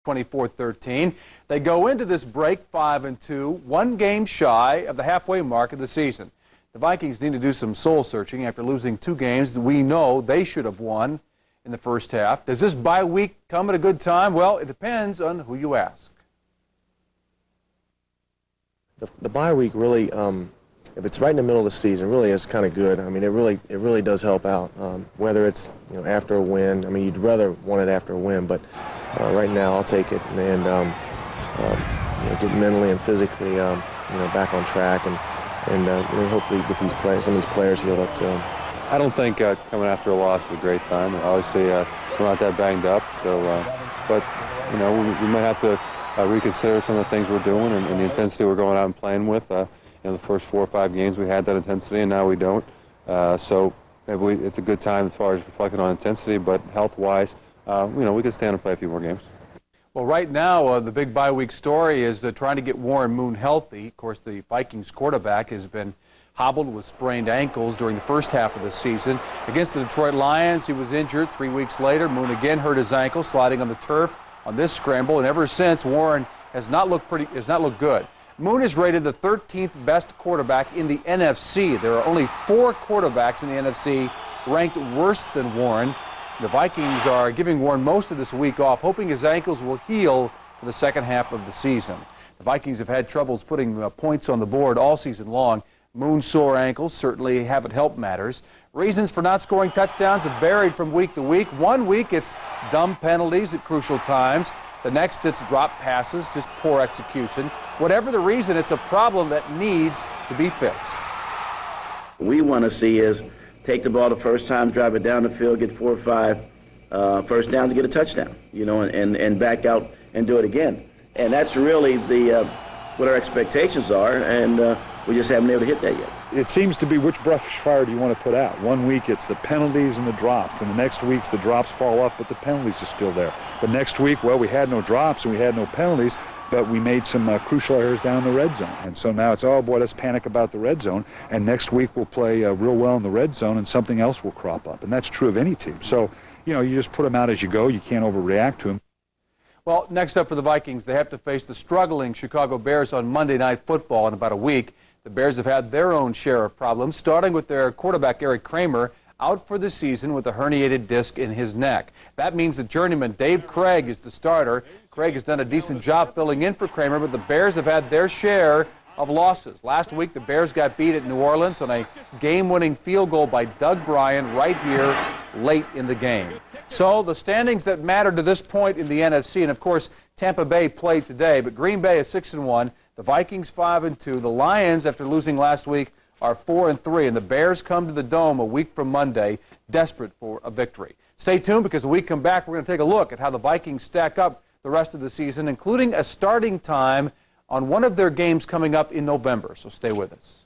24-13. They go into this break 5-2, one game shy of the halfway mark of the season. The Vikings need to do some soul searching after losing two games that we know they should have won in the first half. Does this bye week come at a good time? Well, it depends on who you ask. The bye week really, if it's right in the middle of the season, really is kind of good. I mean, it really does help out. Whether it's after a win, I mean, you'd rather want it after a win, but right now I'll take it and get mentally and physically back on track and hopefully get some of these players healed up too. I don't think coming after a loss is a great time. Obviously, we're not that banged up, so but we might have to reconsider some of the things we're doing and the intensity we're going out and playing with. The first 4 or 5 games we had that intensity, and now we don't. So maybe it's a good time as far as reflecting on intensity, but health-wise, we could stand and play a few more games. Well, right now, the big bye week story is trying to get Warren Moon healthy. Of course, the Vikings quarterback has been hobbled with sprained ankles during the first half of the season. Against the Detroit Lions, he was injured. 3 weeks later, Moon again hurt his ankle sliding on the turf on this scramble, and ever since, Warren has not looked good. Moon is rated the 13th best quarterback in the NFC. There are only 4 quarterbacks in the NFC ranked worse than Warren. The Vikings are giving Warren most of this week off, hoping his ankles will heal for the second half of the season. The Vikings have had troubles putting points on the board all season long. Moon's sore ankles certainly haven't helped matters. Reasons for not scoring touchdowns have varied from week to week. One week it's dumb penalties at crucial times. The next it's drop passes, just poor execution. Whatever the reason, it's a problem that needs to be fixed. What we want to see is take the ball the first time, drive it down the field, get 4 or 5 first downs, get a touchdown, and back out and do it again. And that's really what our expectations are, and we just haven't been able to hit that yet. It seems to be which brush fire do you want to put out. One week it's the penalties and the drops, and the next week's the drops fall off, but the penalties are still there. The next week, well, we had no drops and we had no penalties, but we made some crucial errors down in the red zone. And so now it's, oh boy, let's panic about the red zone, and next week we'll play real well in the red zone and something else will crop up. And that's true of any team. So, you just put them out as you go. You can't overreact to them. Well, next up for the Vikings, they have to face the struggling Chicago Bears on Monday Night Football in about a week. The Bears have had their own share of problems, starting with their quarterback, Eric Kramer, out for the season with a herniated disc in his neck. That means that journeyman Dave Craig is the starter. Craig has done a decent job filling in for Kramer, but the Bears have had their share of losses. Last week, the Bears got beat at New Orleans on a game-winning field goal by Doug Bryan right here late in the game. So the standings that matter to this point in the NFC, and of course, Tampa Bay played today, but Green Bay is 6-1, the Vikings 5-2, the Lions, after losing last week, are 4-3, and the Bears come to the Dome a week from Monday, desperate for a victory. Stay tuned, because when we come back, we're going to take a look at how the Vikings stack up the rest of the season, including a starting time on one of their games coming up in November. So stay with us.